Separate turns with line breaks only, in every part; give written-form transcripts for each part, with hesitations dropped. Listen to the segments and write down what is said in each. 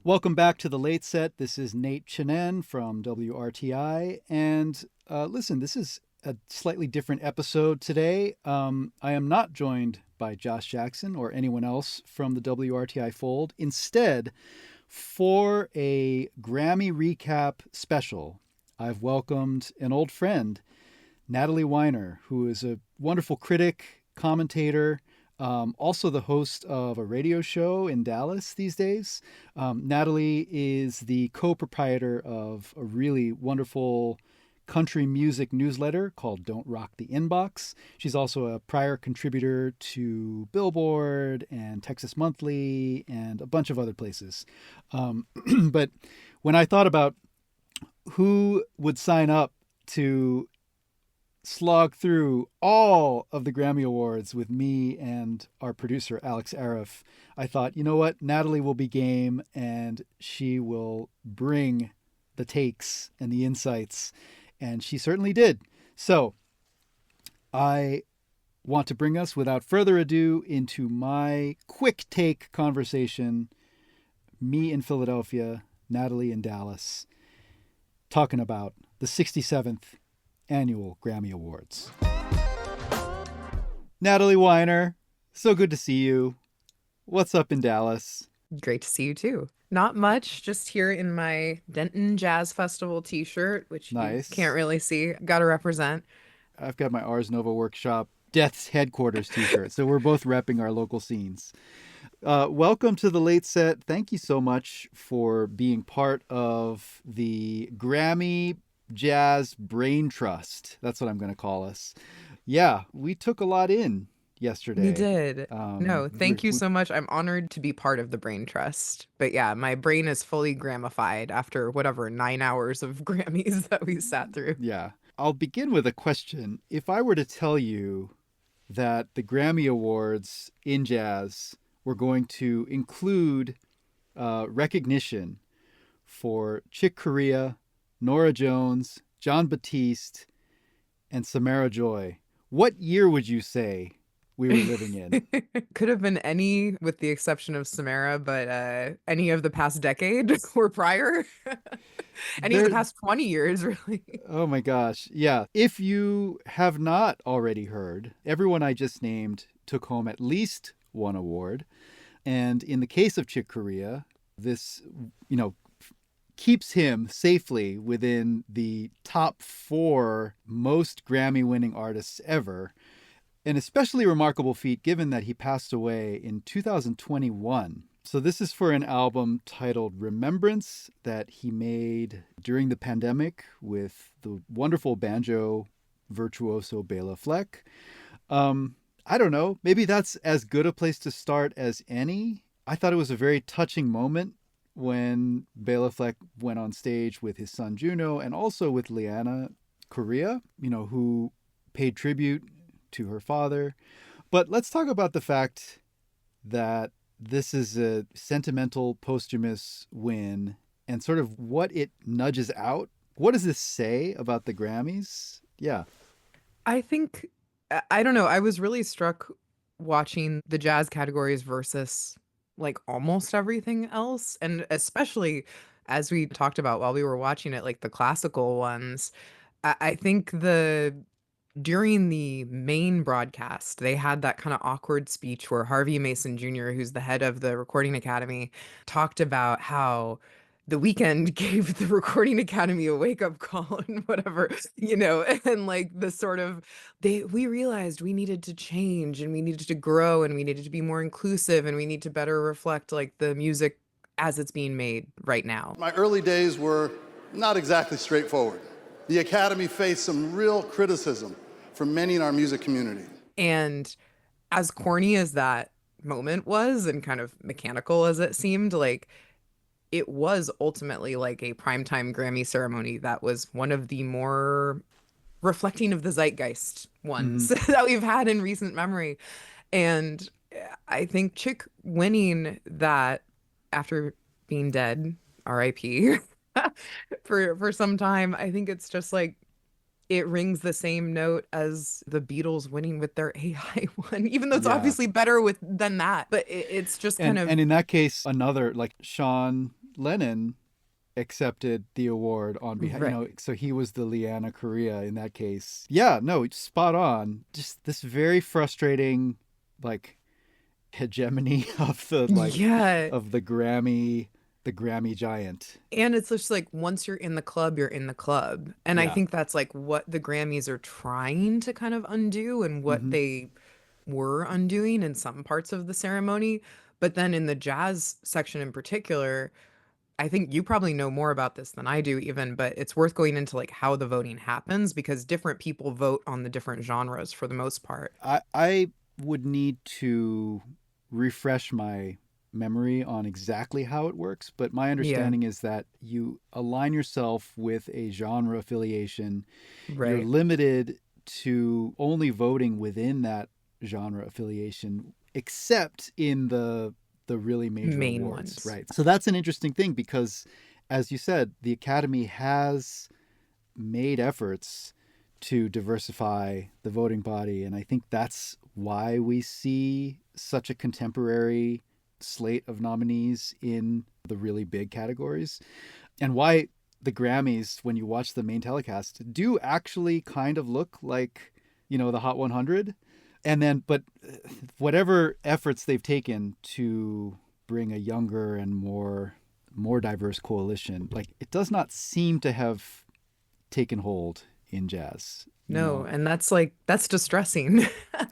Welcome back to the Late Set. This is Nate Chinen from WRTI. And listen, this is a slightly different episode today. I am not joined by Josh Jackson or anyone else from the WRTI fold. Instead, for a Grammy recap special, I've welcomed an old friend, Natalie Weiner, who is a wonderful critic, commentator, also the host of a radio show in Dallas these days. Natalie is the co-proprietor of a really wonderful country music newsletter called Don't Rock the Inbox. She's also a prior contributor to Billboard and Texas Monthly and a bunch of other places. But when I thought about who would sign up to slog through all of the Grammy Awards with me and our producer, Alex Arif, I thought, you know what? Natalie will be game and she will bring the takes and the insights. And she certainly did. So I want to bring us, without further ado, into my quick take conversation. Me in Philadelphia, Natalie in Dallas, talking about the 67th Annual Grammy Awards. Natalie Weiner, so good to see you. What's up in Dallas?
Great to see you too. Not much, just here in my Denton Jazz Festival t-shirt, which
Nice.
you can't really see. Gotta represent.
I've got my Ars Nova Workshop Death's Headquarters t-shirt, so we're both repping our local scenes. Welcome to the Late Set. Thank you so much for being part of the Grammy Jazz Brain Trust. That's what I'm going to call us. Yeah, we took a lot in yesterday.
You did. No, thank you so much. I'm honored to be part of the Brain Trust. But yeah, my brain is fully gramified after whatever 9 hours of Grammys that we sat through.
Yeah. I'll begin with a question. If I were to tell you that the Grammy Awards in jazz were going to include recognition for Chick Corea, Norah Jones, Jon Batiste, and Samara Joy, what year would you say we were living in?
Could have been any, with the exception of Samara, but any of the past decade or prior. Any of the past 20 years, really.
Oh my gosh. Yeah. If you have not already heard, everyone I just named took home at least one award. And in the case of Chick Corea, this, keeps him safely within the top 4 most Grammy-winning artists ever. An especially remarkable feat given that he passed away in 2021. So this is for an album titled Remembrance that he made during the pandemic with the wonderful banjo virtuoso Bela Fleck. I don't know, maybe that's as good a place to start as any. I thought it was a very touching moment when Bela Fleck went on stage with his son Juno and also with Leanna Correa, who paid tribute to her father. But let's talk about the fact that this is a sentimental posthumous win and sort of what it nudges out. What does this say about the Grammys? Yeah.
I think, I don't know, I was really struck watching the jazz categories versus like almost everything else. And especially as we talked about while we were watching it, like the classical ones, I think during the main broadcast, they had that kind of awkward speech where Harvey Mason Jr., who's the head of the Recording Academy, talked about how The Weeknd gave the Recording Academy a wake-up call and whatever, and like the sort of, we realized we needed to change and we needed to grow and we needed to be more inclusive and we need to better reflect like the music as it's being made right now.
My early days were not exactly straightforward. The Academy faced some real criticism from many in our music community.
And as corny as that moment was and kind of mechanical as it seemed, like it was ultimately like a primetime Grammy ceremony that was one of the more reflecting of the zeitgeist ones that we've had in recent memory. And I think Chick winning that after being dead, RIP, for some time, I think it's just like it rings the same note as the Beatles winning with their AI one, even though it's obviously better than that. But it's just kind of.
And in that case, another like Sean Lennon accepted the award on behalf,
Right.
so he was the Leanna Correa in that case. Yeah, no, spot on. Just this very frustrating, like, hegemony of
Yeah.
the Grammy giant.
And it's just like once you're in the club, you're in the club. And I
Yeah.
think that's like what the Grammys are trying to kind of undo and what
Hmm.
they were undoing in some parts of the ceremony. But then in the jazz section in particular, I think you probably know more about this than I do even, but it's worth going into like how the voting happens because different people vote on the different genres for the most part.
I would need to refresh my memory on exactly how it works, but my
Yeah,
understanding is that you align yourself with a genre affiliation. You're
right.
limited to only voting within that genre affiliation, except in the really major
Main
awards,
ones.
right? So that's an interesting thing because, as you said, the Academy has made efforts to diversify the voting body. And I think that's why we see such a contemporary slate of nominees in the really big categories, and why the Grammys, when you watch the main telecast, do actually kind of look like, the Hot 100. And then, but whatever efforts they've taken to bring a younger and more diverse coalition, like, it does not seem to have taken hold in jazz,
No, and that's like that's distressing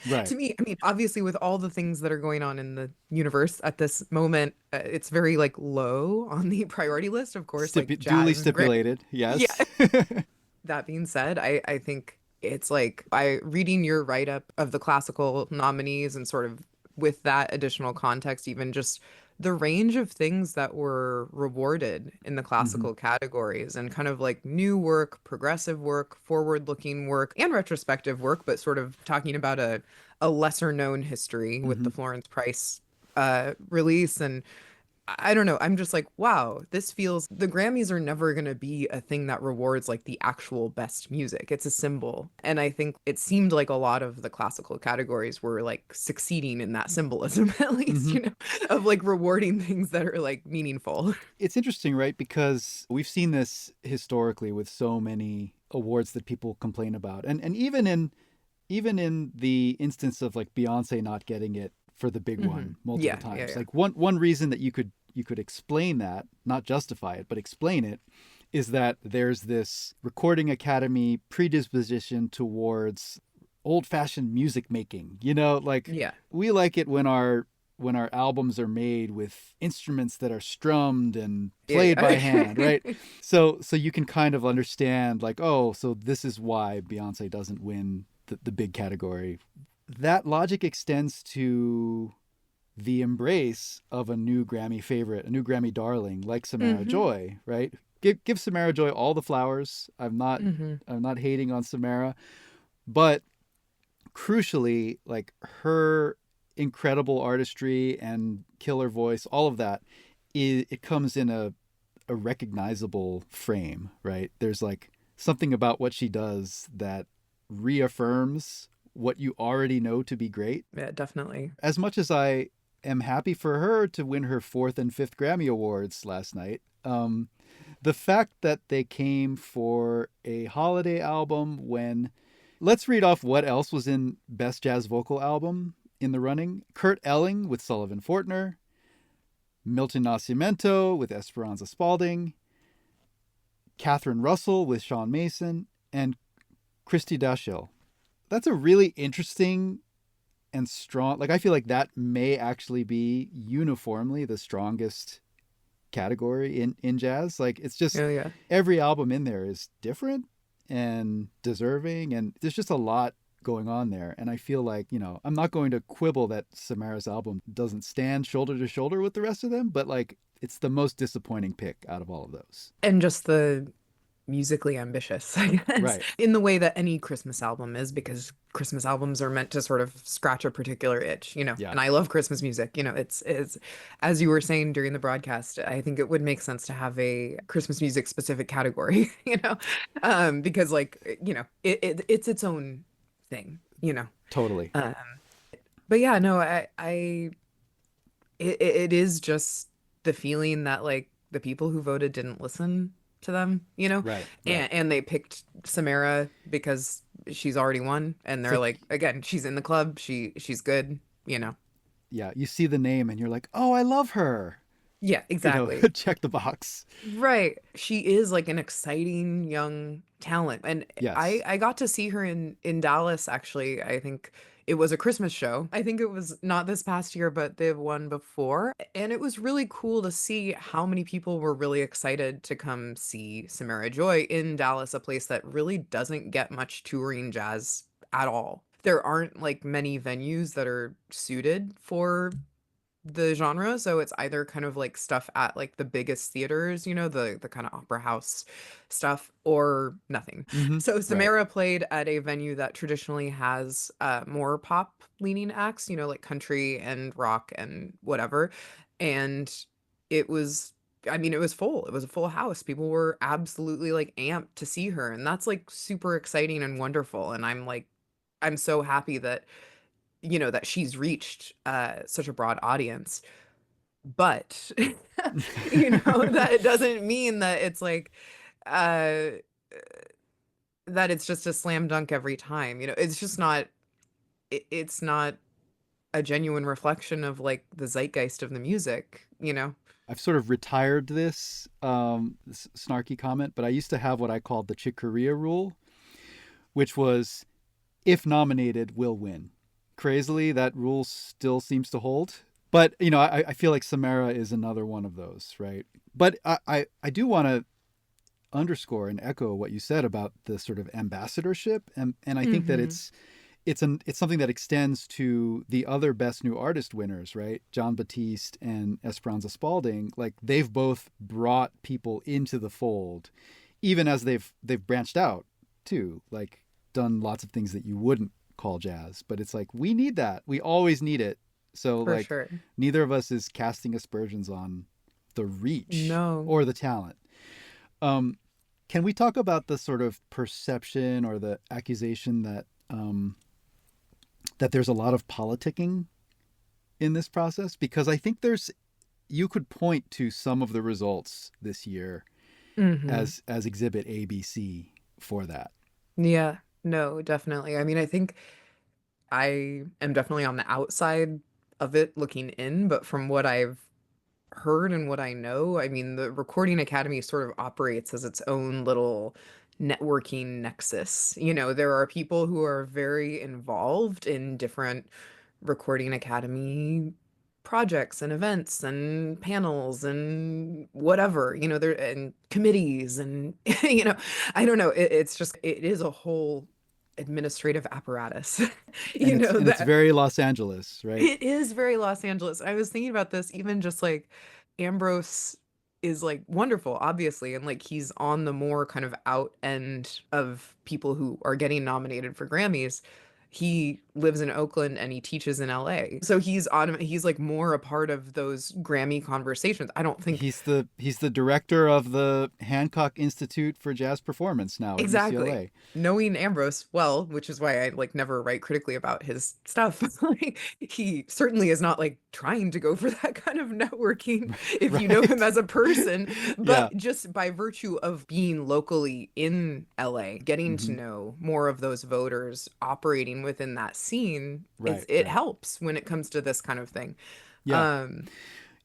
Right.
to me. I mean, obviously with all the things that are going on in the universe at this moment, it's very like low on the priority list, of course, like
Duly
jazz and great.
stipulated,
Yeah.
yes.
That being said, I think it's like by reading your write-up of the classical nominees and sort of with that additional context, even just the range of things that were rewarded in the
Hmm.
classical categories and kind of like new work, progressive work, forward-looking work, and retrospective work, but sort of talking about a lesser known history with the
Hmm.
Florence Price release and I don't know. I'm just like, wow, this feels the Grammys are never going to be a thing that rewards like the actual best music. It's a symbol. And I think it seemed like a lot of the classical categories were like succeeding in that symbolism, at least,
Hmm.
of like rewarding things that are like meaningful.
It's interesting, right? Because we've seen this historically with so many awards that people complain about. And even in the instance of like Beyonce not getting it for the big one multiple
Yeah, yeah,
times.
yeah.
Like one reason that you could explain that, not justify it, but explain it, is that there's this recording academy predisposition towards old-fashioned music making. Like,
Yeah.
we like it when our albums are made with instruments that are strummed and played
Yeah,
by hand, right?
yeah.
So you can kind of understand, like, oh, so this is why Beyonce doesn't win the big category. That logic extends to the embrace of a new Grammy favorite, a new Grammy darling like Samara
hmm
Joy, right? Give Samara Joy all the flowers. I'm not
hmm
I'm not hating on Samara, but crucially, like, her incredible artistry and killer voice, all of that, it comes in a recognizable frame, right? There's like something about what she does that reaffirms what you already know to be great.
Yeah, definitely.
As much as I am happy for her to win her fourth and fifth Grammy Awards last night, the fact that they came for a holiday album when, let's read off what else was in Best Jazz Vocal Album in the running. Kurt Elling with Sullivan Fortner, Milton Nascimento with Esperanza Spalding, Catherine Russell with Sean Mason, and Christy Dashiell. That's a really interesting and strong, like, I feel like that may actually be uniformly the strongest category in jazz. Like, it's just
Oh, yeah.
every album in there is different and deserving, and there's just a lot going on there. And I feel like, I'm not going to quibble that Samara's album doesn't stand shoulder to shoulder with the rest of them, but like, it's the most disappointing pick out of all of those.
And just the musically ambitious, I guess,
Right.
in the way that any Christmas album is, because Christmas albums are meant to sort of scratch a particular itch,
Yeah.
and I love Christmas music. It's as you were saying during the broadcast, I think it would make sense to have a Christmas music specific category, because like, it's its own thing.
Totally.
Um, but yeah, no, it is just the feeling that like the people who voted didn't listen to them, you know?
Right.
And they picked Samara because she's already won, and
It's
they're
like,
like, again, she's in the club, she's good, you know.
yeah, you see the name and you're like, oh, I love her.
Yeah,
You know,
exactly.
check the box.
Right. She is like an exciting young talent. And I
Yes.
I got to see her in Dallas actually. I think it was a Christmas show. I think it was not this past year, but the one before. And it was really cool to see how many people were really excited to come see Samara Joy in Dallas, a place that really doesn't get much touring jazz at all. There aren't like many venues that are suited for the genre, so it's either kind of like stuff at like the biggest theaters, you know, the kind of opera house stuff, or nothing.
Mm-hmm.
So
Right.
Samara played at a venue that traditionally has more pop leaning acts, you know, like country and rock and whatever. And it was, I mean, it was full. It was a full house. People were absolutely like amped to see her, and that's like super exciting and wonderful. And I'm like, I'm so happy that, you know, that she's reached such a broad audience. But you know, that it doesn't mean that it's like uh that it's just a slam dunk every time. You know, it's just not it's not a genuine reflection of like the zeitgeist of the music, you know.
I've sort of retired this snarky comment, but I used to have what I called the Chick Corea rule, which was if nominated, will win. Crazily, that rule still seems to hold. But, you know, I feel like Samara is another one of those, right? But I do want to underscore and echo what you said about the sort of ambassadorship. And I think that
Mhm.
it's something that extends to the other Best New Artist winners, right? John Batiste and Esperanza Spalding. Like they've both brought people into the fold, even as they've branched out too. Like done lots of things that you wouldn't call jazz, but it's like we need that. We always need it. So
For
like
sure.
neither of us is casting aspersions on the reach
No.
or the talent. Um, can we talk about the sort of perception or the accusation that there's a lot of politicking in this process? Because I think you could point to some of the results this year
Mhm.
as exhibit ABC for that.
Yeah. No, definitely. I mean, I think I am definitely on the outside of it looking in, but from what I've heard and what I know, I mean, the Recording Academy sort of operates as its own little networking nexus. You know, there are people who are very involved in different Recording Academy projects and events and panels and whatever, you know, there and committees and you know, I don't know, it's just it is a whole administrative apparatus,
And
you
it's
know,
and it's
that
very Los Angeles, right?
it is very Los Angeles. I was thinking about this, even just like Ambrose is like wonderful, obviously, and like he's on the more kind of out end of people who are getting nominated for Grammys. He lives in Oakland and he teaches in LA. So he's like more a part of those Grammy conversations. I don't think
He's the director of the Hancock Institute for Jazz Performance now at
exactly.
UCLA.
Knowing Ambrose well, which is why I like never write critically about his stuff. Like he certainly is not like trying to go for that kind of networking if you know him
Right?
as a person,
Yeah.
but just by virtue of being locally in LA, getting to
Hmm.
know more of those voters operating within that scene,
Right,
it
right.
helps when it comes to this kind of thing.
Yeah.
Um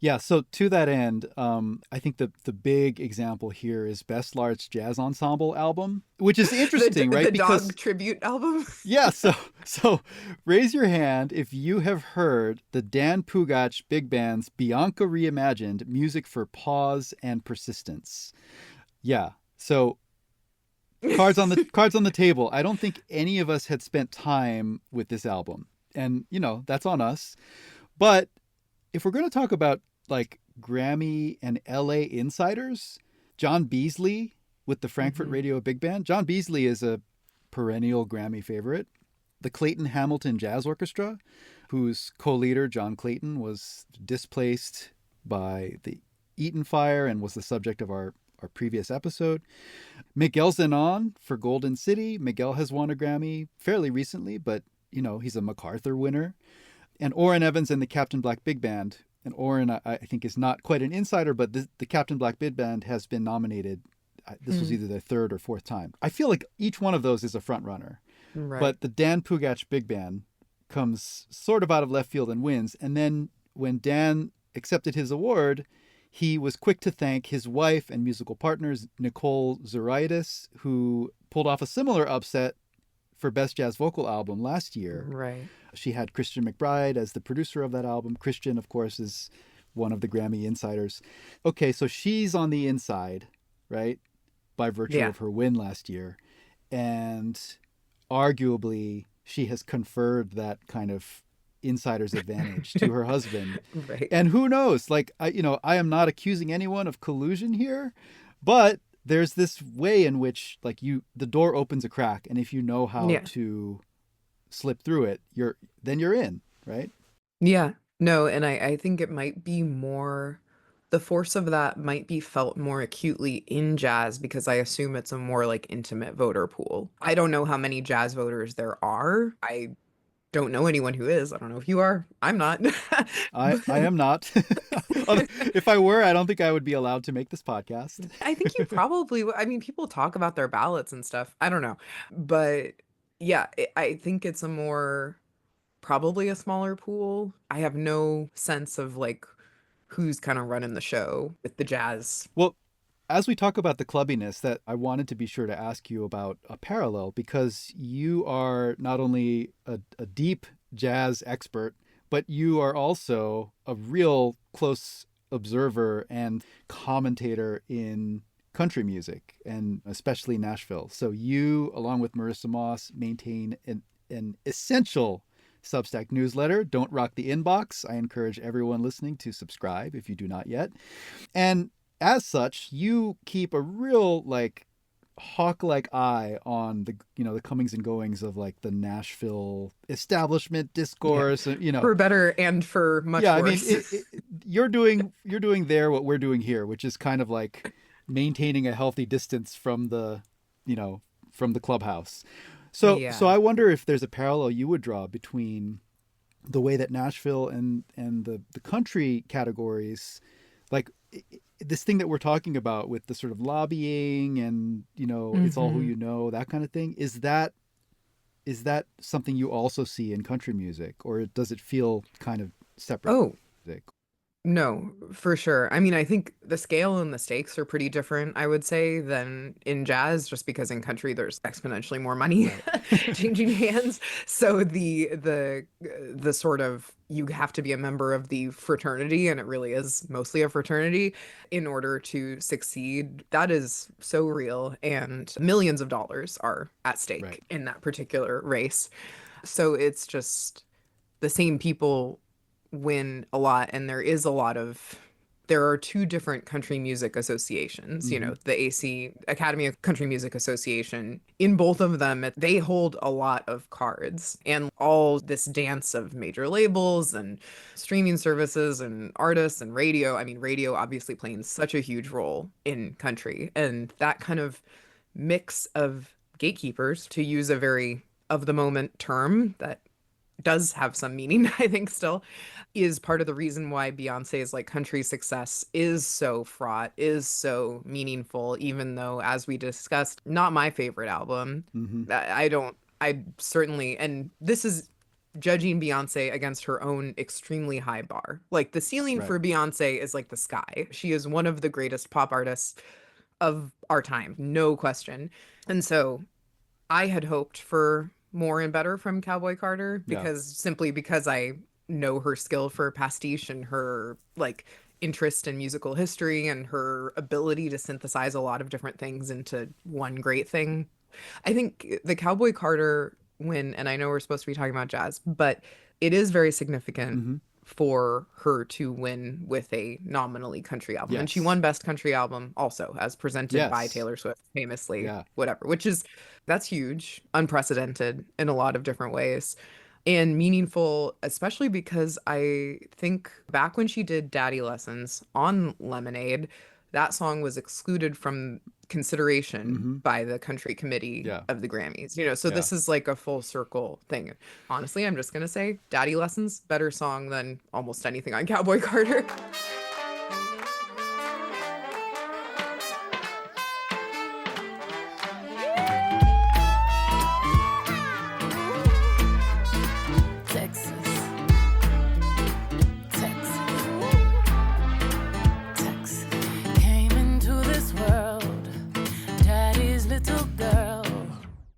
Yeah, so to that end, I think the big example here is Best Large Jazz Ensemble album, which is interesting,
the
right?
dog
Because
tribute album.
yeah, so raise your hand if you have heard the Dan Pugach Big Band's Bianca Reimagined Music for Pause and Persistence. Yeah. So cards on the table. I don't think any of us had spent time with this album. And, you know, that's on us. But if we're going to talk about like Grammy and LA insiders, John Beasley with the Frankfurt
Mhm.
Radio Big Band. John Beasley is a perennial Grammy favorite. The Clayton Hamilton Jazz Orchestra, whose co-leader John Clayton was displaced by the Eaton fire and was the subject of our previous episode. Miguel Zenon for Golden City. Miguel has won a Grammy fairly recently, but you know, he's a MacArthur winner. And Orrin Evans and the Captain Black Big Band and Oren, I think, is not quite an insider, but the Captain Black Big Band has been nominated. This was either their third or fourth time. I feel like each one of those is a front runner.
Right.
But the Dan Pugach Big Band comes sort of out of left field and wins. And then when Dan accepted his award, he was quick to thank his wife and musical partners, Nicole Zuraitis, who pulled off a similar upset for Best Jazz Vocal Album last year.
Right.
She had Christian McBride as the producer of that album. Christian, of course, is one of the Grammy insiders. Okay, so she's on the inside, right? By virtue of her win last year. And arguably, she has conferred that kind of insider's advantage to her husband.
Right.
And who knows? Like, I am not accusing anyone of collusion here, but there's this way in which, like, the door opens a crack, and if you know how to slip through it, you're in, right?
Yeah. No, and I think it might be more, the force of that might be felt more acutely in jazz because I assume it's a more like intimate voter pool. I don't know how many jazz voters there are. I don't know anyone who is. I don't know if you are. I'm not.
I am not. If I were, I don't think I would be allowed to make this podcast.
I think you probably I mean, people talk about their ballots and stuff. I don't know. But yeah, I think it's probably a smaller pool. I have no sense of like who's kind of running the show with the jazz.
Well, as we talk about the clubbiness, that I wanted to be sure to ask you about a parallel, because you are not only a deep jazz expert, but you are also a real close observer and commentator in country music, and especially Nashville. So you, along with Marissa Moss, maintain an essential Substack newsletter, Don't Rock the Inbox. I encourage everyone listening to subscribe if you do not yet. And as such, you keep a real like hawk-like eye on the comings and goings of like the Nashville establishment discourse,
for better and for much worse.
I mean, you're doing there what we're doing here, which is kind of like maintaining a healthy distance from the clubhouse. So I wonder if there's a parallel you would draw between the way that Nashville and the country categories, like this thing that we're talking about with the sort of lobbying and, it's all who you know, that kind of thing. Is that something you also see in country music, or does it feel kind of separate?
Oh,
music?
no, for sure. I mean, I think the scale and the stakes are pretty different, I would say, than in jazz, just because in country there's exponentially more money changing hands. So the sort of, you have to be a member of the fraternity, and it really is mostly a fraternity, in order to succeed. That is so real, and millions of dollars are at stake in that particular race. So it's just the same people win a lot, and there are two different country music associations, the Academy of Country Music Association. In both of them, they hold a lot of cards, and all this dance of major labels and streaming services and artists and radio. I mean, radio obviously playing such a huge role in country, and that kind of mix of gatekeepers, to use a very of the moment term that does have some meaning, I think, still, is part of the reason why Beyonce's like country success is so fraught, is so meaningful, even though, as we discussed, not my favorite album. I certainly, and this is judging Beyonce against her own extremely high bar. Like, the ceiling for Beyonce is like the sky. She is one of the greatest pop artists of our time, no question. And so I had hoped for more and better from Cowboy Carter, because I know her skill for pastiche and her like interest in musical history and her ability to synthesize a lot of different things into one great thing. I think the Cowboy Carter win, and I know we're supposed to be talking about jazz, but it is very significant for her to win with a nominally country album. And she won Best Country Album also, as presented by Taylor Swift, famously, whatever, that's huge, unprecedented in a lot of different ways, and meaningful, especially because I think back when she did Daddy Lessons on Lemonade, that song was excluded from consideration by the country committee
Yeah.
of the Grammys, you know, so
Yeah.
this is like a full circle thing. Honestly, I'm just gonna say Daddy Lessons, better song than almost anything on Cowboy Carter.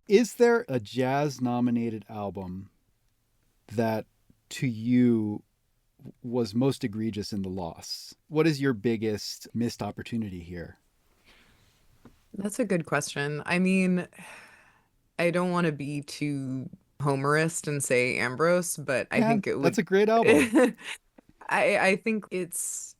Is there a jazz-nominated album that, to you, was most egregious in the loss? What is your biggest missed opportunity here?
That's a good question. I mean, I don't want to be too homerist and say Ambrose, but I think it
That's
would.
a great album.
I think it's,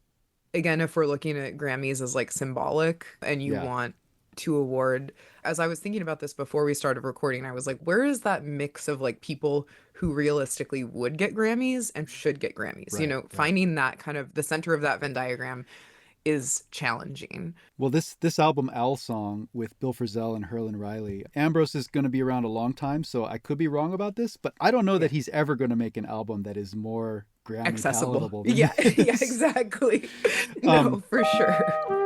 again, if we're looking at Grammys as like symbolic and you
Yeah.
want to award, as I was thinking about this before we started recording, I was like, where is that mix of like people who realistically would get Grammys and should get Grammys? You
Right,
know,
right.
finding that kind of the center of that Venn diagram is challenging.
Well, this album, Owl Song, with Bill Frisell and Herlin Riley, Ambrose is going to be around a long time, so I could be wrong about this, but I don't know that he's ever going to make an album that is more Grammy
Accessible.
palatable than
Yeah,
this.
yeah, exactly. No, for sure.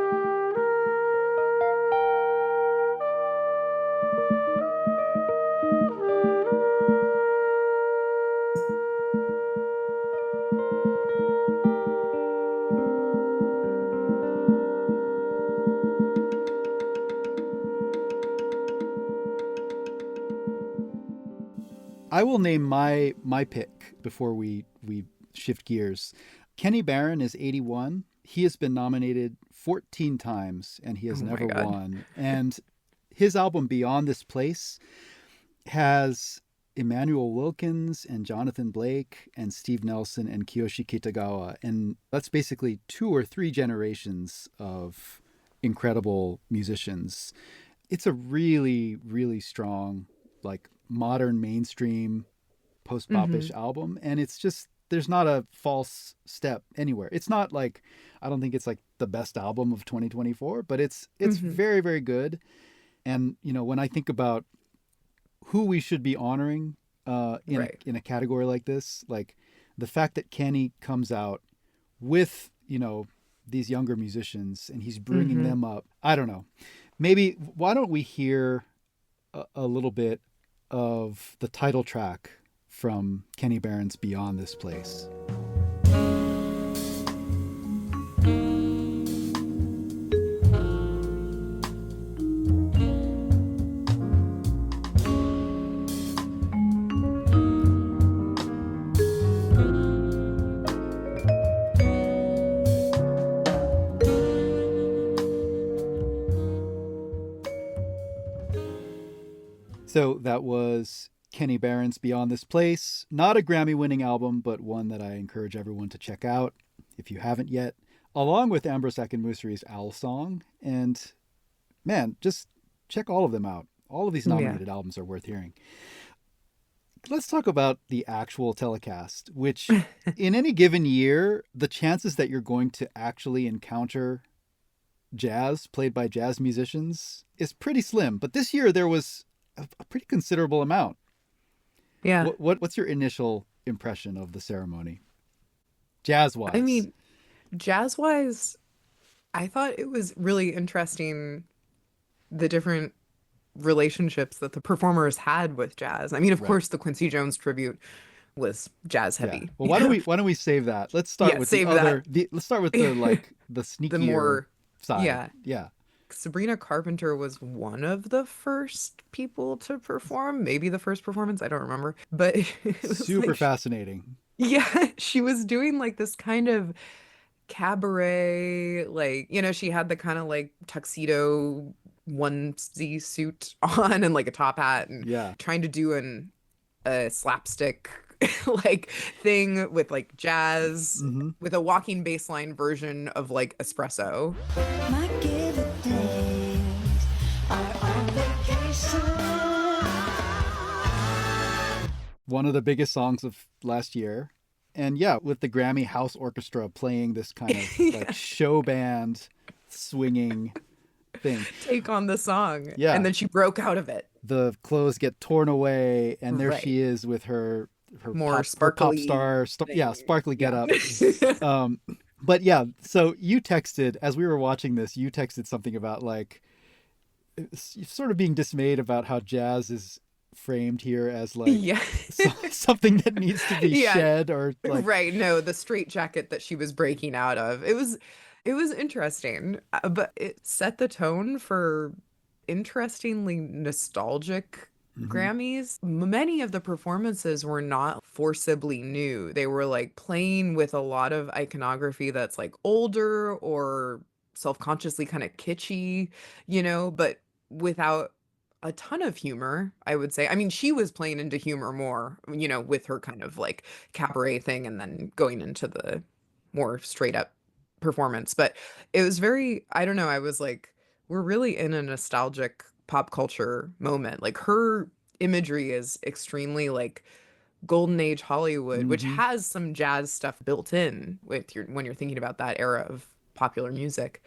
I will name my pick before we shift gears. Kenny Barron is 81. He has been nominated 14 times and he has
Oh my
never
God.
won. And his album Beyond This Place has Emmanuel Wilkins and Jonathan Blake and Steve Nelson and Kiyoshi Kitagawa. And that's basically 2 or 3 generations of incredible musicians. It's a really, really strong, like, modern mainstream post-bop-ish album. And it's just, there's not a false step anywhere. It's not like, I don't think it's like the best album of 2024, but it's very, very good. And, you know, when I think about who we should be honoring in a category like this, like the fact that Kenny comes out with, you know, these younger musicians and he's bringing them up. I don't know. Maybe why don't we hear a little bit of the title track from Kenny Barron's Beyond This Place. So that was Kenny Barron's Beyond This Place. Not a Grammy-winning album, but one that I encourage everyone to check out if you haven't yet, along with Ambrose Akinmusiri's Owl Song. And man, just check all of them out. All of these nominated albums are worth hearing. Let's talk about the actual telecast, which in any given year, the chances that you're going to actually encounter jazz played by jazz musicians is pretty slim. But this year there was a pretty considerable amount.
Yeah.
What's your initial impression of the ceremony, jazz-wise?
I mean, jazz-wise, I thought it was really interesting, the different relationships that the performers had with jazz. I mean, of course, the Quincy Jones tribute was jazz heavy.
Yeah. Well, why don't we save that? Let's start with the other. Let's start with the sneakier
the more
side. Yeah.
Sabrina Carpenter was one of the first people to perform, maybe the first performance, I don't remember, but it was
super
like,
fascinating.
Yeah, she was doing like this kind of cabaret, like, you know, she had the kind of like tuxedo onesie suit on and like a top hat and trying to do a slapstick like thing with like jazz with a walking bass line version of like espresso. My given days are on vacation.
One of the biggest songs of last year. And yeah, with the Grammy House Orchestra playing this kind of like show band swinging thing.
take on the song.
Yeah.
And then she broke out of it.
The clothes get torn away, and there
Right.
she is with her
More
pop
sparkly
star,
thing.
sparkly
Yeah.
getup. But yeah, so you texted, as we were watching this, you texted something about like sort of being dismayed about how jazz is framed here as like
Yeah.
something that needs to be
Yeah.
shed, or like
Right. No, the straitjacket that she was breaking out of. It was interesting, but it set the tone for interestingly nostalgic
Mhm.
Grammys. Many of the performances were not forcibly new. They were like playing with a lot of iconography that's like older or self-consciously kind of kitschy, but without a ton of humor, I would say. I mean, she was playing into humor more, with her kind of like cabaret thing and then going into the more straight up performance. But it was very, I don't know, I was like, we're really in a nostalgic pop culture moment. Like her imagery is extremely like golden age Hollywood, which
Mhm.
has some jazz stuff built in with your when you're thinking about that era of popular music.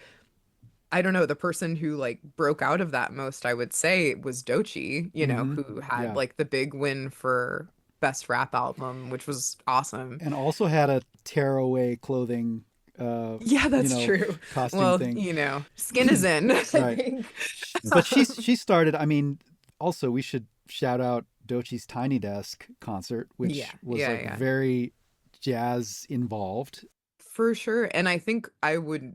I don't know, the person who like broke out of that most, I would say, was Doechii,
Mhm.
who had
Yeah.
like the big win for best rap album, which was awesome.
And also had a tearaway clothing uh
Yeah,
you
that's
know
true.
costume
Well,
thing.
skin is in, I
Right.
think.
But she started, I mean, also we should shout out Doechii's Tiny Desk concert,
Yeah,
which was
yeah,
like
yeah.
very jazz involved.
For sure. And I think I would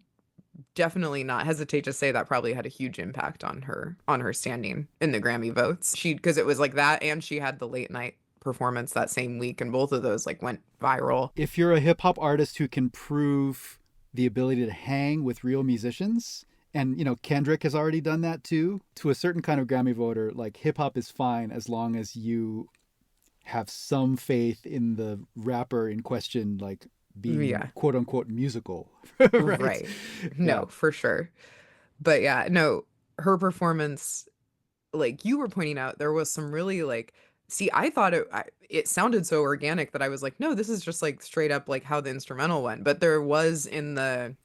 definitely not hesitate to say that probably had a huge impact on her standing in the Grammy votes. Because it was like that, and she had the late night performance that same week, and both of those like went viral.
If you're a hip hop artist who can prove the ability to hang with real musicians, and Kendrick has already done that too, to a certain kind of Grammy voter, like hip hop is fine as long as you have some faith in the rapper in question, like being
Yeah,
quote unquote musical. Right.
right.
Yeah.
No, for sure. But yeah, no, her performance, like you were pointing out, there was some really like, see, I thought it sounded so organic that I was like, no, this is just like straight up like how the instrumental went. But there was in the,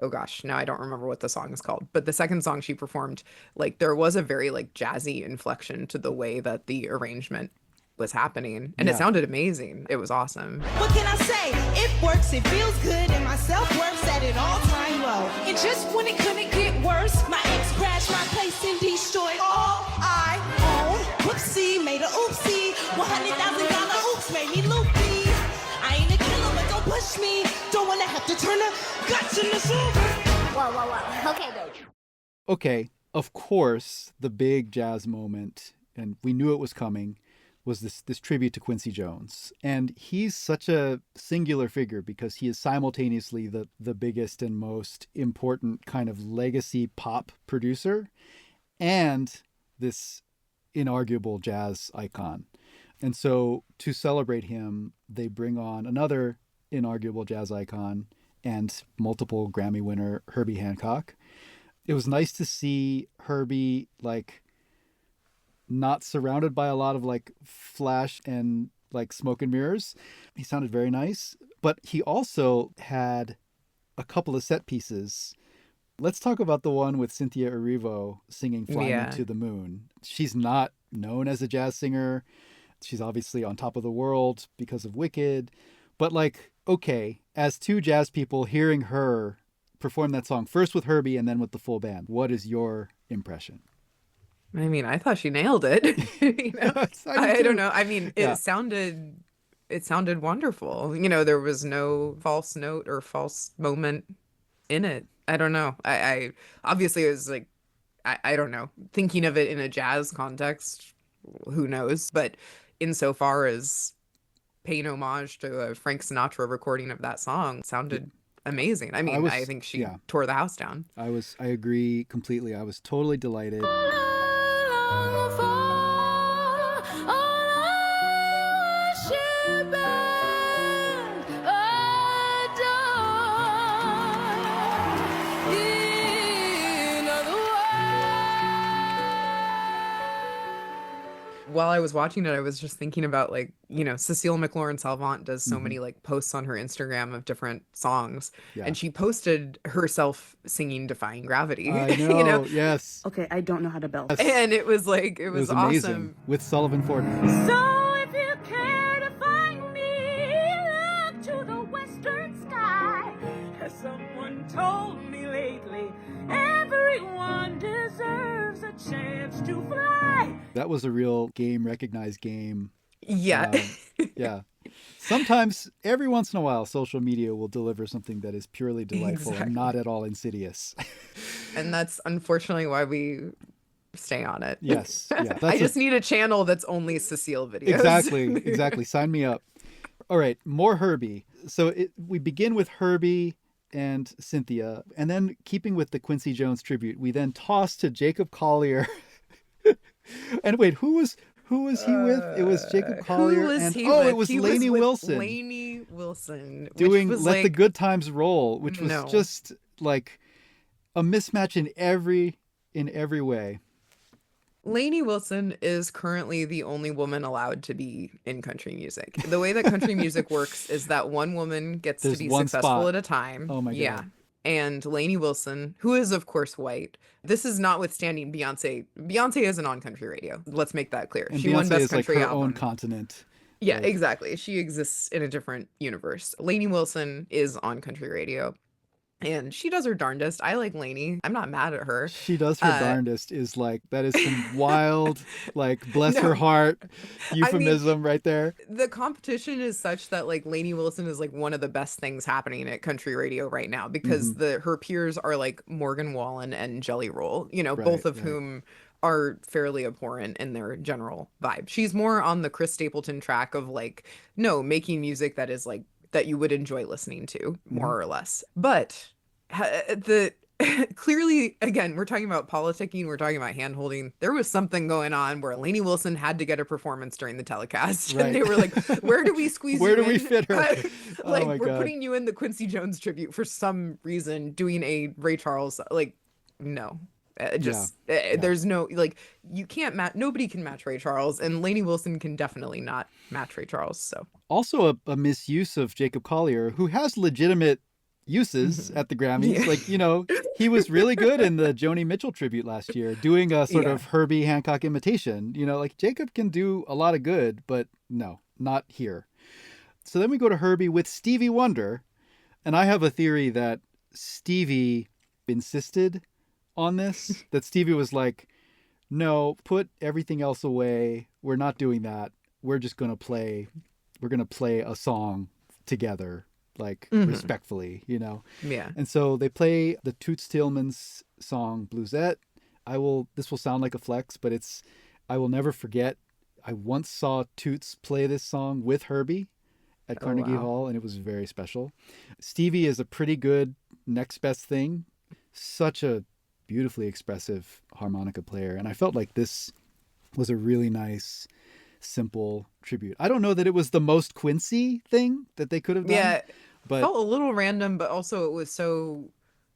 oh gosh, now I don't remember what the song is called, but the second song she performed, like there was a very like jazzy inflection to the way that the arrangement was happening, and it
Yeah.
sounded amazing. It was awesome.
What can I say? It works, it feels good, and my self-worth's at an all-time low. And just when it couldn't get worse, my ex crashed my place and destroyed all I own. Whoopsie, made a oopsie. $100,000 oops made me loopy. I ain't a killer, but don't push me. Don't wanna have to turn a guts in the silver.
Whoa. Okay, Doge.
Okay, of course, the big jazz moment, and we knew it was coming, was this tribute to Quincy Jones. And he's such a singular figure because he is simultaneously the biggest and most important kind of legacy pop producer and this inarguable jazz icon. And so to celebrate him, they bring on another inarguable jazz icon and multiple Grammy winner Herbie Hancock. It was nice to see Herbie like not surrounded by a lot of like flash and like smoke and mirrors. He sounded very nice, but he also had a couple of set pieces. Let's talk about the one with Cynthia Erivo singing Fly
Yeah.
Me to the Moon. She's not known as a jazz singer. She's obviously on top of the world because of Wicked. But like, okay, as two jazz people hearing her perform that song, first with Herbie and then with the full band, what is your impression?
I mean, I thought she nailed it. I don't know. I mean,
Yeah.
it sounded wonderful. There was no false note or false moment in it. I don't know. I obviously it was like I don't know. Thinking of it in a jazz context, who knows? But insofar as paying homage to a Frank Sinatra recording of that song, sounded amazing. I mean, I think she tore the house down.
I agree completely. I was totally delighted.
while I was watching it, I was just thinking about like, Cecile McLaurin-Salvant does so many like posts on her Instagram of different songs.
Yeah.
And she posted herself singing Defying Gravity.
I know, yes.
Okay, I don't know how to belt.
And it was like, it was
amazing.
awesome.
With Sullivan Ford.
So if you care to find me, look to the western sky. As someone told me lately, everyone deserves a chance to fly.
That was a real game, recognized game.
Yeah.
Yeah. Sometimes, every once in a while, social media will deliver something that is purely delightful and not at all insidious.
And that's unfortunately why we stay on it.
Yes. Yeah.
I just need a channel that's only Cecile videos.
Exactly. Sign me up. All right. More Herbie. So we begin with Herbie and Cynthia. And then, keeping with the Quincy Jones tribute, we then toss to Jacob Collier. And wait, who was he with? It was Jacob Collier.
Who was
and
he
oh,
with?
it was
He
Lainey
with
Wilson.
Lainey Wilson.
Doing
which was
Let the
like,
Good Times Roll, which was just like a mismatch in every way.
Lainey Wilson is currently the only woman allowed to be in country music. The way that country music works is that one woman gets
There's
to be
one
successful
spot.
at a time.
Oh my
Yeah.
God.
And Lainey Wilson, who is of course white, this is notwithstanding Beyonce. Beyonce isn't on country radio. Let's make that clear.
And
She
Beyonce
won Best
is like
Country
her
Album.
own continent.
Yeah,
Like,
exactly. She exists in a different universe. Lainey Wilson is on country radio. And she does her darndest. I like Lainey. I'm not mad at her.
she does her darndest is like, that is some wild, like, bless her heart euphemism right there.
The competition is such that like Lainey Wilson is like one of the best things happening at country radio right now because her peers are like Morgan Wallen and Jelly Roll, both of whom are fairly abhorrent in their general vibe. She's more on the Chris Stapleton track of like, no, making music that is like, that you would enjoy listening to more or less. But clearly, again, we're talking about politicking, we're talking about hand-holding. There was something going on where Lainey Wilson had to get a performance during the telecast.
Right.
And they were like, where do we squeeze
Where
you
do
in?
we fit her?
Like,
Oh my
we're
God.
putting you in the Quincy Jones tribute for some reason, doing a Ray Charles, like, no. There's no, like, you can't match, nobody can match Ray Charles, and Lainey Wilson can definitely not match Ray Charles, so.
Also a misuse of Jacob Collier, who has legitimate uses at the Grammys. Like, he was really good in the Joni Mitchell tribute last year, doing a sort of Herbie Hancock imitation. Like Jacob can do a lot of good, but no, not here. So then we go to Herbie with Stevie Wonder. And I have a theory that Stevie insisted on this, that Stevie was like, no, put everything else away. We're not doing that. We're just going to play a song together, like respectfully,
Yeah.
And so they play the Toots Tillman's song Bluesette. This will sound like a flex, but I will never forget. I once saw Toots play this song with Herbie at Carnegie Hall, and it was very special. Stevie is a pretty good next best thing. Such a beautifully expressive harmonica player. And I felt like this was a really nice, simple tribute. I don't know that it was the most Quincy thing that they could have done.
Yeah,
but
felt a little random, but also it was so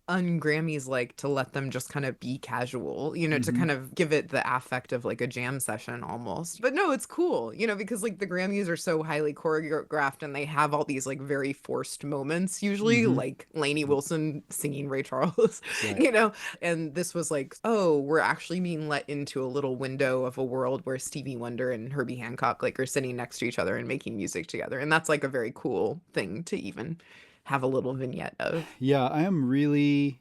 un-Grammys like to let them just kind of be casual, to kind of give it the affect of like a jam session almost. But no, it's cool, because like the Grammys are so highly choreographed and they have all these like very forced moments usually, like Lainey Wilson singing Ray Charles,
Right.
And this was like, oh, we're actually being let into a little window of a world where Stevie Wonder and Herbie Hancock like are sitting next to each other and making music together. And that's like a very cool thing to even have a little vignette of.
Yeah, I am really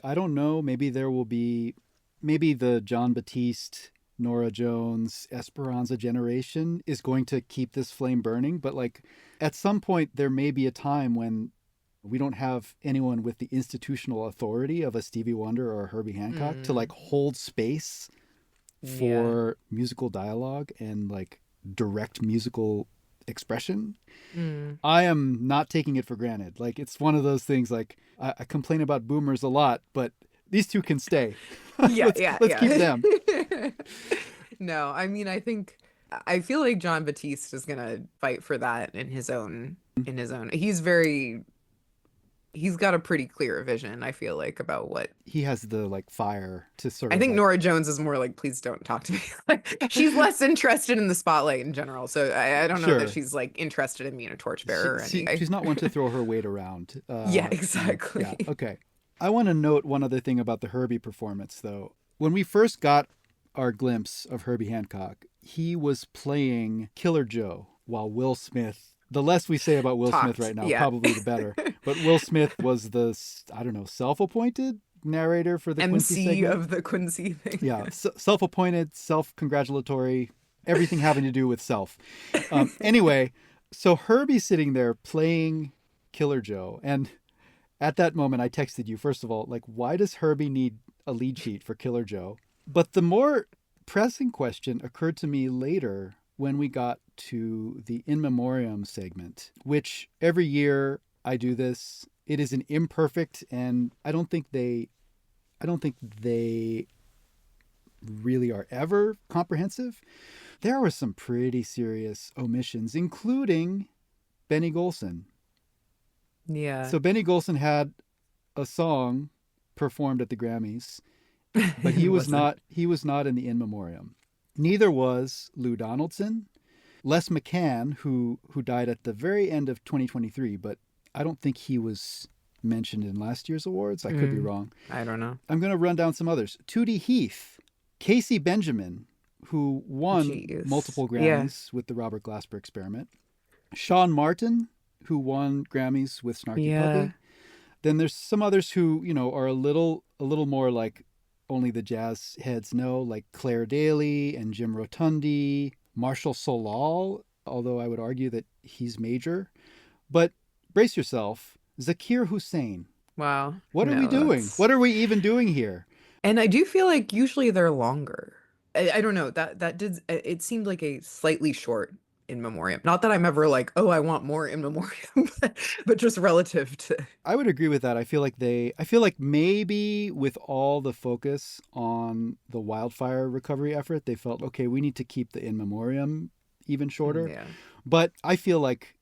I don't know, maybe the John Batiste, Nora Jones, Esperanza generation is going to keep this flame burning, but like at some point there may be a time when we don't have anyone with the institutional authority of a Stevie Wonder or a Herbie Hancock to like hold space for musical dialogue and like direct musical expression. I am not taking it for granted. Like, it's one of those things, like I complain about boomers a lot, but these two can stay. Let's keep them.
No, I mean, I feel like John Batiste is gonna fight for that in his own. He's very He's got a pretty clear vision, I feel like, about what.
He has the like fire to sort
I
of
think
like,
Nora Jones is more like, please don't talk to me. Like, she's less interested in the spotlight in general. So I don't know that
sure.
she's like interested in being a torchbearer or anything.
She's not one to throw her weight around.
Yeah,
And,
exactly.
yeah, okay. I want to note one other thing about the Herbie performance, though. When we first got our glimpse of Herbie Hancock, he was playing Killer Joe while Will Smith, the less we say about Will Smith
Talked,
right now,
yeah.
probably the better. But Will Smith was the, I don't know, self-appointed narrator for the Quincy
MC
segment.
of the Quincy thing.
Yeah, self-appointed, self-congratulatory, everything having to do with self. Anyway, so Herbie's sitting there playing Killer Joe, and at that moment I texted you, first of all, like, why does Herbie need a lead sheet for Killer Joe? But the more pressing question occurred to me later when we got to the In Memoriam segment, which every year I do this. It is an imperfect, and I don't think they really are ever comprehensive. There were some pretty serious omissions, including Benny Golson.
Yeah.
So Benny Golson had a song performed at the Grammys, but he was not in the In Memoriam. Neither was Lou Donaldson. Les McCann, who died at the very end of 2023, but I don't think he was mentioned in last year's awards. I could be wrong.
I don't know.
I'm going to run down some others. Tootie Heath, Casey Benjamin, who won
Jeez.
multiple
Yeah.
Grammys with the Robert Glasper Experiment. Sean Martin, who won Grammys with Snarky
Yeah.
Puppy. Then there's some others who, are a little more like only the jazz heads know, like Claire Daly and Jim Rotundi, Marshall Solal, although I would argue that he's major. But brace yourself, Zakir Hussain.
Wow.
What are
No,
we doing?
that's-
What are we even doing here?
And I do feel like usually they're longer. I don't know. That did it seemed like a slightly short In Memoriam. Not that I'm ever like, oh, I want more In Memoriam, but just relative to.
I would agree with that. I feel like maybe with all the focus on the wildfire recovery effort, they felt, okay, we need to keep the In Memoriam even shorter.
Yeah.
But I feel like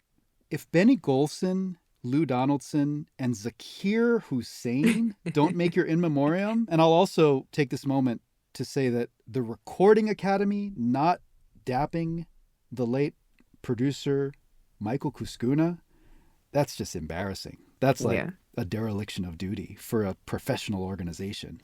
if Benny Golson, Lou Donaldson, and Zakir Hussain don't make your In Memoriam, and I'll also take this moment to say that the Recording Academy not dapping the late producer Michael Kuskuna, that's just embarrassing. That's like a dereliction of duty for a professional organization.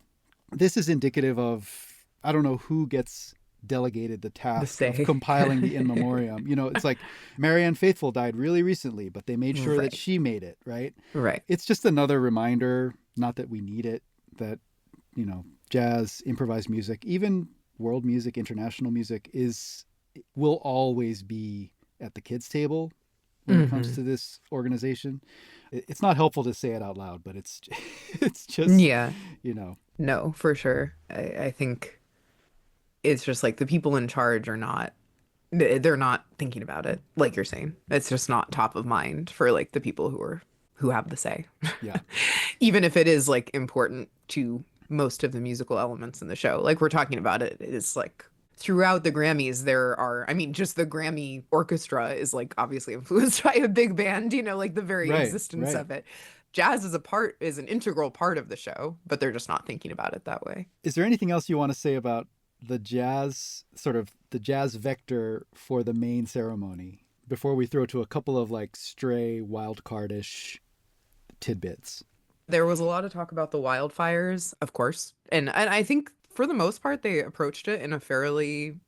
This is indicative of, I don't know who gets delegated the task of compiling the In Memoriam. It's like Marianne Faithfull died really recently, but they made sure that she made it, right?
Right.
It's just another reminder, not that we need it, that, jazz, improvised music, even world music, international music will always be at the kids' table when it comes to this organization. It's not helpful to say it out loud, but it's just,
No, for sure. I think it's just like the people in charge are not, they're not thinking about it. Like you're saying, it's just not top of mind for like the people who have the say.
Yeah.
Even if it is like important to most of the musical elements in the show, like we're talking about it's like throughout the Grammys, just the Grammy orchestra is like obviously influenced by a big band, like the very existence of it. Jazz is an integral part of the show, but they're just not thinking about it that way.
Is there anything else you want to say about the jazz vector for the main ceremony before we throw to a couple of like stray wild cardish tidbits?
There was a lot of talk about the wildfires, of course. And I think for the most part, they approached it in a fairly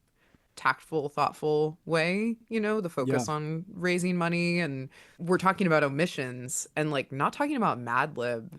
tactful, thoughtful way, the focus on raising money. And we're talking about omissions and like not talking about Madlib,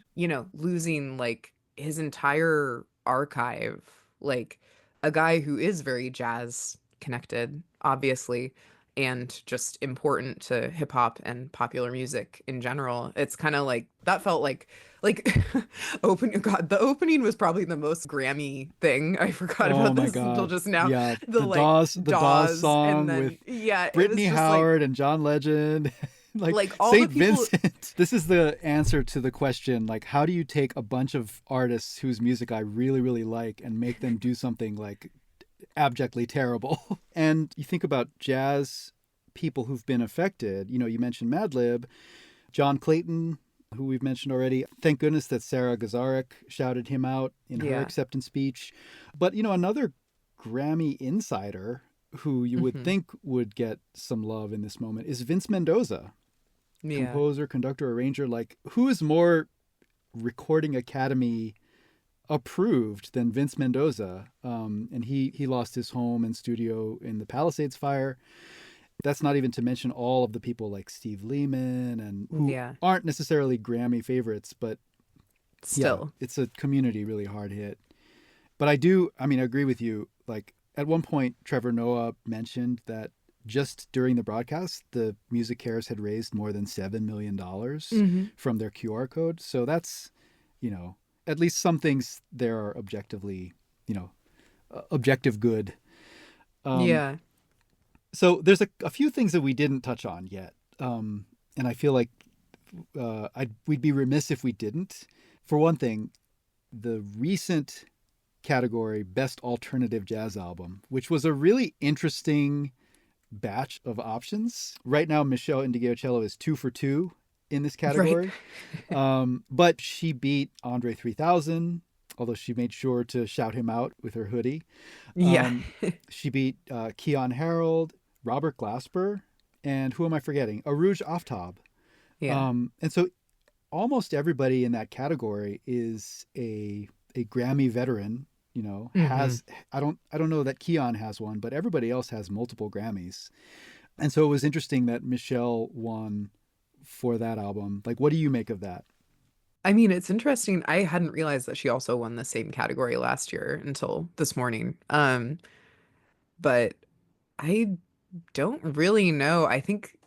losing like his entire archive, like a guy who is very jazz connected, obviously, and just important to hip hop and popular music in general. It's kind of like that felt like the opening was probably the most Grammy thing. I forgot about this until just now.
Yeah, the Dawes song with Brittany Howard and John Legend. like all St. Vincent. This is the answer to the question, like, how do you take a bunch of artists whose music I really, really like and make them do something like abjectly terrible? And you think about jazz people who've been affected. You mentioned Madlib. John Clayton who we've mentioned already. Thank goodness that Sarah Gazarek shouted him out in her
Yeah.
acceptance speech. But, another Grammy insider who you would think would get some love in this moment is Vince Mendoza,
Yeah.
composer, conductor, arranger. Like, who is more Recording Academy approved than Vince Mendoza? And he lost his home and studio in the Palisades fire. That's not even to mention all of the people like Steve Lehman and who aren't necessarily Grammy favorites, but
Still.
it's a community really hard hit. But I agree with you. Like, at one point, Trevor Noah mentioned that just during the broadcast, the Music Cares had raised more than $7 million from their QR code. So that's, at least some things there are objectively, objective good.
Yeah.
So there's a few things that we didn't touch on yet. And I feel like we'd be remiss if we didn't. For one thing, the recent category Best Alternative Jazz Album, which was a really interesting batch of options. Right now, Michelle Indigiocello is 2 for 2 in this category. But she beat Andre 3000, although she made sure to shout him out with her hoodie. She beat Keon Harold, Robert Glasper, and who am I forgetting? Arouge Aftab. And so almost everybody in that category is a Grammy veteran. Has I don't know that Keon has one, but everybody else has multiple Grammys. And so it was interesting that Michelle won for that album. Like, what do you make of that?
I mean, it's interesting. I hadn't realized that she also won the same category last year until this morning. But I don't really know. I think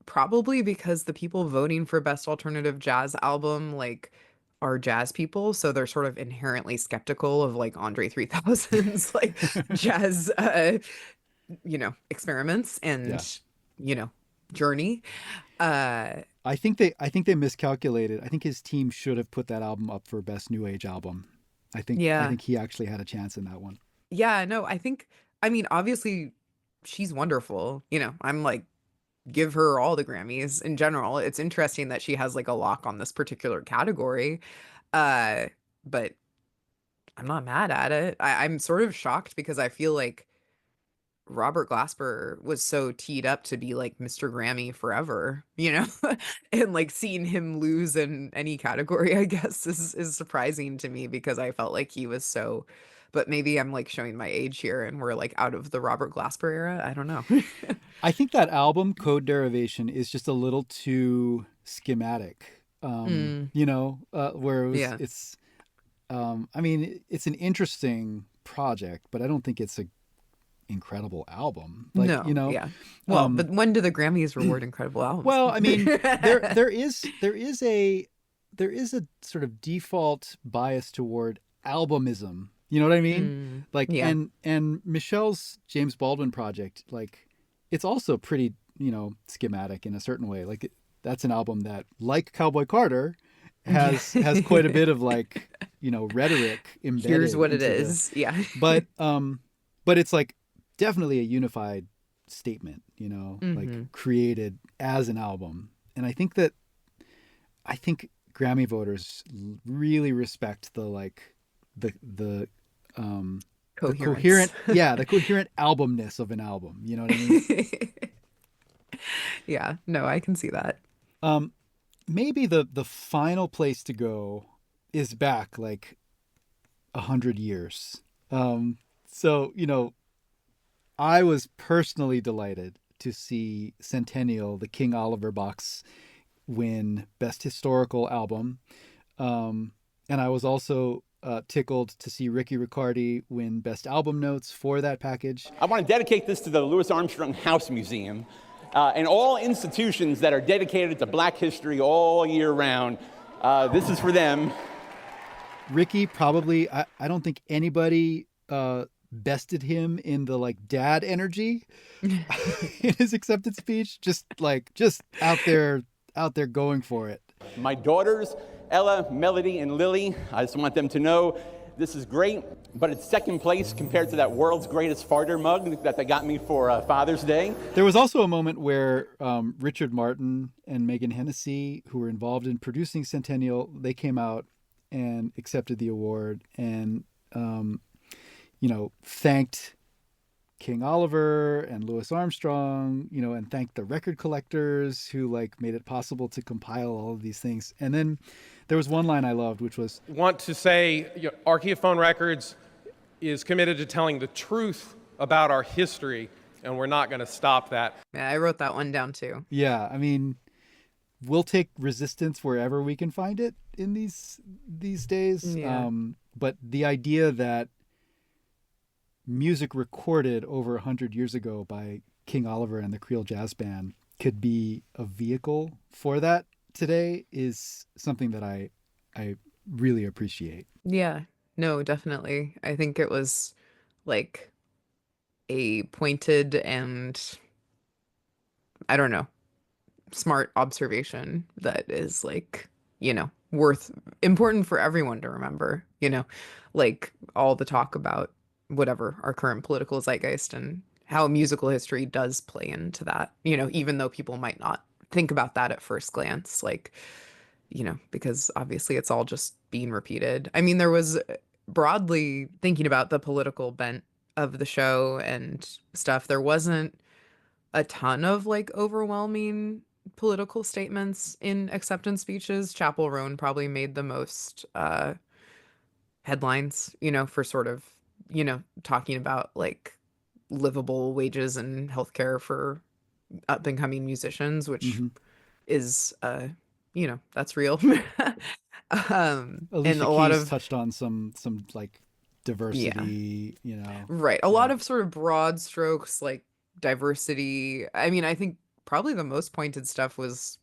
probably because the people voting for Best Alternative Jazz Album, like, are jazz people, so they're sort of inherently skeptical of like Andre 3000's like jazz experiments and journey.
I think they miscalculated. I think his team should have put that album up for Best New Age Album. I think he actually had a chance in that one.
Yeah, no, I mean, obviously she's wonderful. I'm like, give her all the Grammys in general. It's interesting that she has like a lock on this particular category. But I'm not mad at it. I'm sort of shocked because I feel like Robert Glasper was so teed up to be like Mr. Grammy forever, and like seeing him lose in any category, I guess is surprising to me because I felt like he was so, but maybe I'm like showing my age here and we're like out of the Robert Glasper era. I don't know.
I think that album Code Derivation is just a little too schematic. Where it was, it's it's an interesting project, but I don't think it's a incredible album. Like,
Well, but when do the Grammys reward incredible albums?
Well, I mean, there is a sort of default bias toward albumism. You know what I mean? And Michelle's James Baldwin project, like, it's also pretty, schematic in a certain way. Like, that's an album that, like Cowboy Carter, has quite a bit of like, rhetoric embedded.
Here's what it is.
But it's like definitely a unified statement, like created as an album. And I think Grammy voters really respect the coherent albumness of an album. You know what I mean?
Yeah, no, I can see that.
Maybe the final place to go is back like 100 years. So, I was personally delighted to see Centennial, the King Oliver box, win Best Historical Album. And I was also tickled to see Ricky Riccardi win Best Album Notes for that package.
I want to dedicate this to the Louis Armstrong House Museum and all institutions that are dedicated to Black history all year round. This is for them.
Ricky probably, I don't think anybody bested him in the like dad energy in his acceptance speech. Just out there going for it.
My daughters, Ella, Melody, and Lily, I just want them to know this is great, but it's second place compared to that world's greatest farter mug that they got me for Father's Day.
There was also a moment where Richard Martin and Megan Hennessy, who were involved in producing Centennial, they came out and accepted the award and, thanked King Oliver and Louis Armstrong, and thanked the record collectors who made it possible to compile all of these things. And then there was one line I loved, which was,
want to say Archaeophone Records is committed to telling the truth about our history, and we're not going to stop that.
Yeah, I wrote that one down too.
yeah, I mean, we'll take resistance wherever we can find it in these days.
Yeah.
But the idea that music recorded over 100 years ago by King Oliver and the Creole Jazz Band could be a vehicle for that today is something that I really appreciate.
Yeah, no, definitely. I think it was like a pointed and, I don't know, smart observation that is important for everyone to remember, all the talk about whatever our current political zeitgeist and how musical history does play into that, even though people might not think about that at first glance, because obviously it's all just being repeated. I mean, there was broadly thinking about the political bent of the show and stuff. There wasn't a ton of overwhelming political statements in acceptance speeches. Chapel Roan probably made the most headlines, for sort of, talking about livable wages and healthcare for up and coming musicians, which is, that's real.
Alicia
And a lot
Keys
of
touched on some diversity,
right. A lot of sort of broad strokes, diversity. I mean, I think probably the most pointed stuff was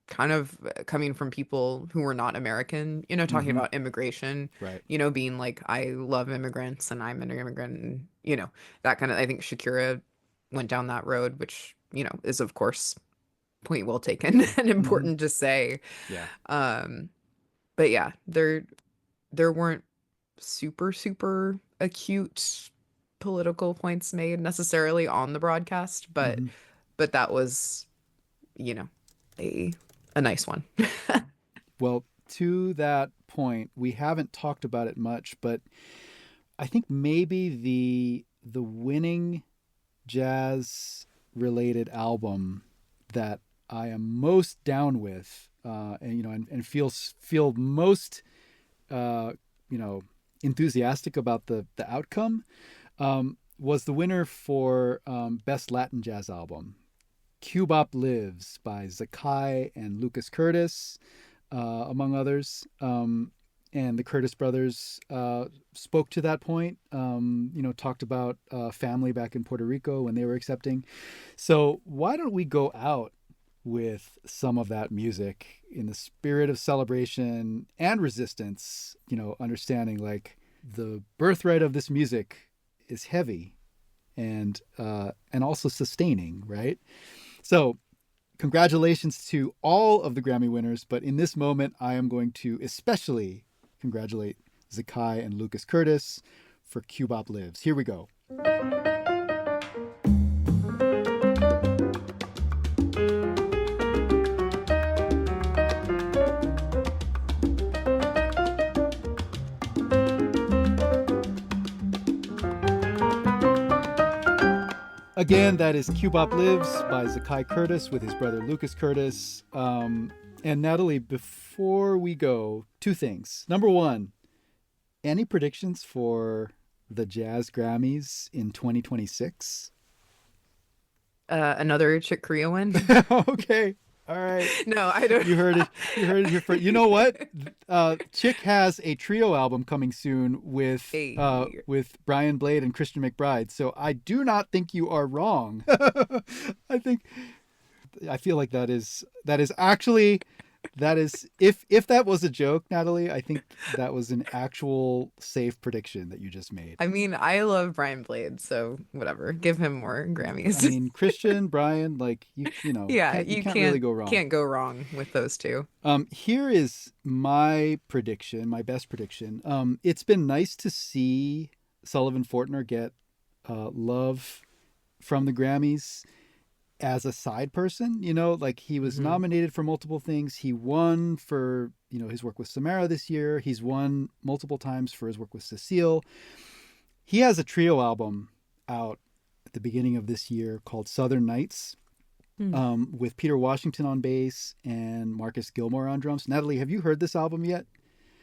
kind of coming from people who were not American, talking about immigration,
Right.
Being I love immigrants and I'm an immigrant, and, that kind of, I think Shakira went down that road, which, is of course point well taken and important to say.
Yeah.
But yeah, there weren't super acute political points made necessarily on the broadcast, but that was, a nice one.
Well, to that point, we haven't talked about it much, but I think maybe the winning jazz related album that I am most down with, and feel most enthusiastic about the outcome, was the winner for Best Latin Jazz Album. Cubop Lives by Zakai and Lucas Curtis, among others. And the Curtis brothers spoke to that point, talked about family back in Puerto Rico when they were accepting. So why don't we go out with some of that music in the spirit of celebration and resistance, understanding the birthright of this music is heavy and also sustaining, right? So congratulations to all of the Grammy winners, but in this moment, I am going to especially congratulate Zakai and Lucas Curtis for Cubop Lives. Here we go. Again, that is Cubop Lives by Zakai Curtis with his brother Lucas Curtis. And Natalie, before we go, two things. Number one, any predictions for the Jazz Grammys in 2026?
Another Chick Corea win?
Okay. All right.
No, I don't.
You heard it. You heard it here first. You know what? Chick has a trio album coming soon with Brian Blade and Christian McBride. So I do not think you are wrong. I feel like that is actually That is, if that was a joke, Natalie, I think that was an actual safe prediction that you just made.
I mean, I love Brian Blade, so whatever. Give him more
I
Grammys.
mean, Christian, Brian, like you know,
Yeah,
you
you
can't really go wrong.
can't go wrong with those two.
Here is my prediction, my best prediction. It's been nice to see Sullivan Fortner get love from the Grammys as a side person, you know, like he was nominated for multiple things. He won for, you know, his work with Samara this year. He's won multiple times for his work with Cecile. He has a trio album out at the beginning of this year called Southern Nights, with Peter Washington on bass and Marcus Gilmore on drums. Natalie, have you heard this album yet?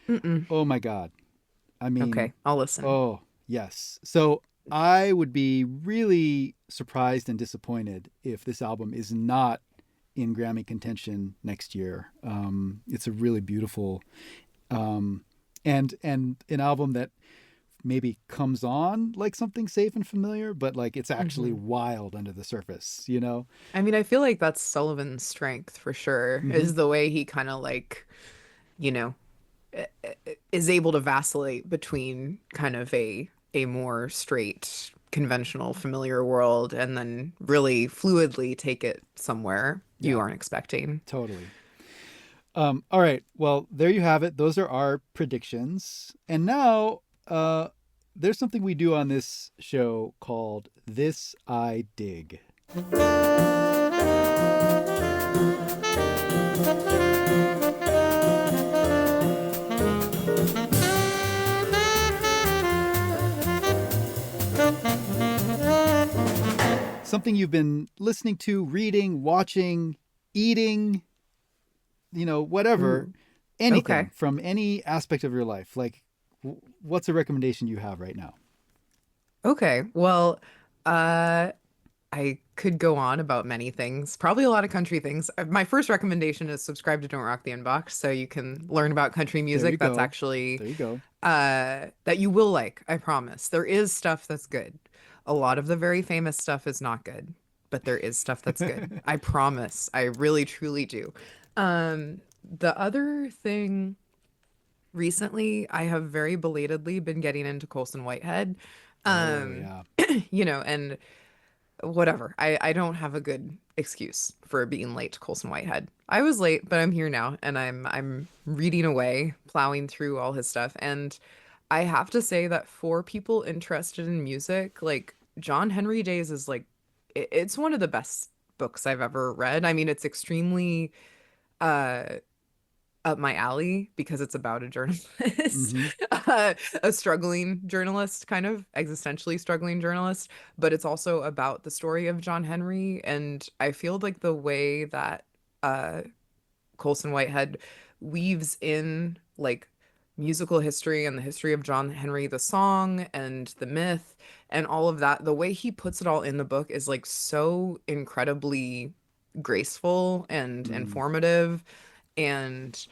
Mm-mm.
Oh my God. I mean,
Okay, I'll listen.
Oh, yes. So I would be really surprised and disappointed if this album is not in Grammy contention next year. It's a really beautiful and an album that maybe comes on like something safe and familiar, but like it's actually wild under the surface, you know?
I mean, I feel like that's Sullivan's strength for sure, is the way he kind of like, you know, is able to vacillate between kind of a more straight, conventional, familiar world and then really fluidly take it somewhere you aren't expecting.
Totally. All right. Well, there you have it. Those are our predictions. And now there's something we do on this show called This I Dig. Something you've been listening to, reading, watching, eating, you know, whatever, anything from any aspect of your life. Like, what's a recommendation you have right now?
Okay. Well, I could go on about many things, probably a lot of country things. My first recommendation is subscribe to Don't Rock the Inbox so you can learn about country music. That's actually
there you go.
That you will like, I promise. There is stuff that's good. A lot of the very famous stuff is not good, but there is stuff that's good. I promise. I really, truly do. The other thing recently, I have very belatedly been getting into Colson Whitehead. You know, and whatever. I don't have a good excuse for being late to Colson Whitehead. I was late, but I'm here now and I'm reading away, plowing through all his stuff. And I have to say that for people interested in music, like John Henry Days is like, it's one of the best books I've ever read. I mean, it's extremely up my alley because it's about a journalist, a struggling journalist, kind of existentially struggling journalist, but it's also about the story of John Henry. And I feel like the way that Colson Whitehead weaves in like musical history and the history of John Henry, the song and the myth and all of that, the way he puts it all in the book is like so incredibly graceful and informative. And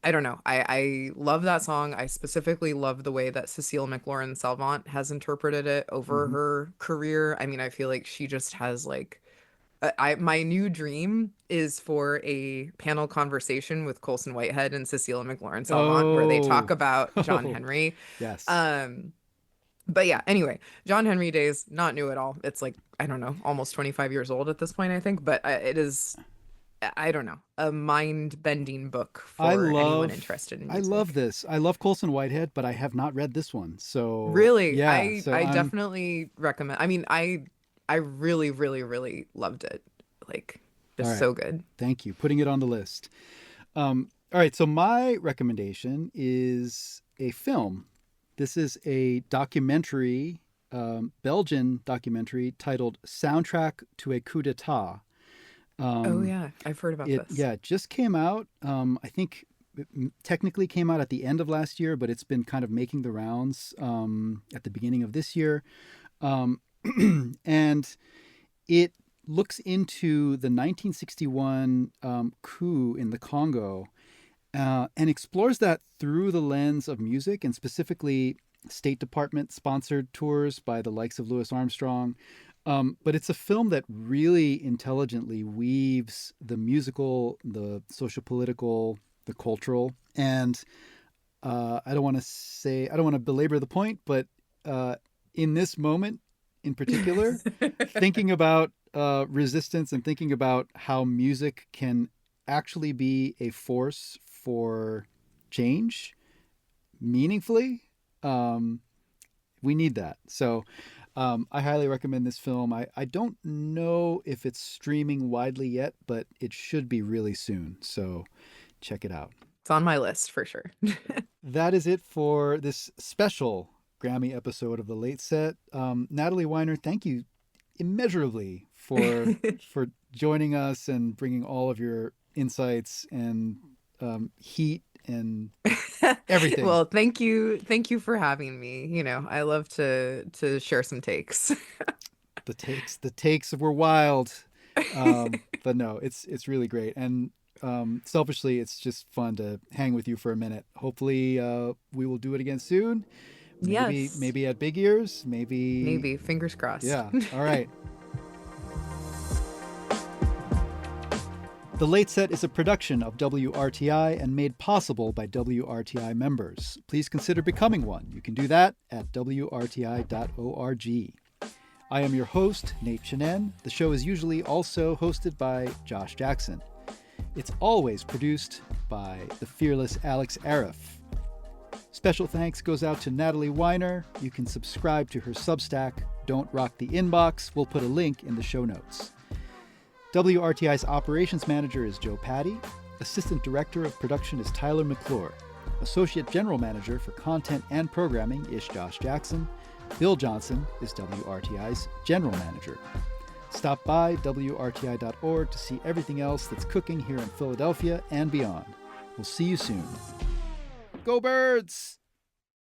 I don't know. I love that song. I specifically love the way that Cecile McLaurin Salvant has interpreted it over her career. I mean, I feel like she just has like my new dream is for a panel conversation with Colson Whitehead and Cecile McLaurin Salvant where they talk about John Henry.
Yes.
But yeah, anyway, John Henry Days, not new at all. It's like, I don't know, almost 25 years old at this point, I think. But it is, I don't know, a mind-bending book for anyone interested in music.
I love this. I love Colson Whitehead, but I have not read this one. So
really,
yeah,
I definitely recommend. I mean, I really, really, really loved it. Like, it's so good.
Thank you. Putting it on the list. All right. So my recommendation is a film. This is a documentary, Belgian documentary titled Soundtrack to a Coup d'etat.
Oh, yeah. I've heard about this.
Yeah, it just came out. I think it technically came out at the end of last year, but it's been kind of making the rounds at the beginning of this year. And it looks into the 1961 coup in the Congo and explores that through the lens of music and specifically State Department sponsored tours by the likes of Louis Armstrong. But it's a film that really intelligently weaves the musical, the social political, the cultural. And I don't want to belabor the point, but in this moment in particular, thinking about resistance and thinking about how music can actually be a force for change meaningfully, we need that. So I highly recommend this film. I don't know if it's streaming widely yet, but it should be really soon. So check it out.
It's on my list for sure.
That is it for this special Grammy episode of The Late Set. Natalie Weiner, thank you immeasurably for joining us and bringing all of your insights and heat and everything.
Well, thank you for having me. You know, I love to share some takes.
The takes were wild, but no, it's really great. And selfishly, it's just fun to hang with you for a minute. Hopefully, we will do it again soon. Maybe at Big Ears. Maybe
fingers crossed.
Yeah. All right. The Late Set is a production of WRTI and made possible by WRTI members. Please consider becoming one. You can do that at WRTI.org. I am your host, Nate Chinen. The show is usually also hosted by Josh Jackson. It's always produced by the fearless Alex Arif. Special thanks goes out to Natalie Weiner. You can subscribe to her Substack, Don't Rock the Inbox. We'll put a link in the show notes. WRTI's operations manager is Joe Patty. Assistant director of production is Tyler McClure. Associate general manager for content and programming is Josh Jackson. Bill Johnson is WRTI's general manager. Stop by WRTI.org to see everything else that's cooking here in Philadelphia and beyond. We'll see you soon. Go Birds!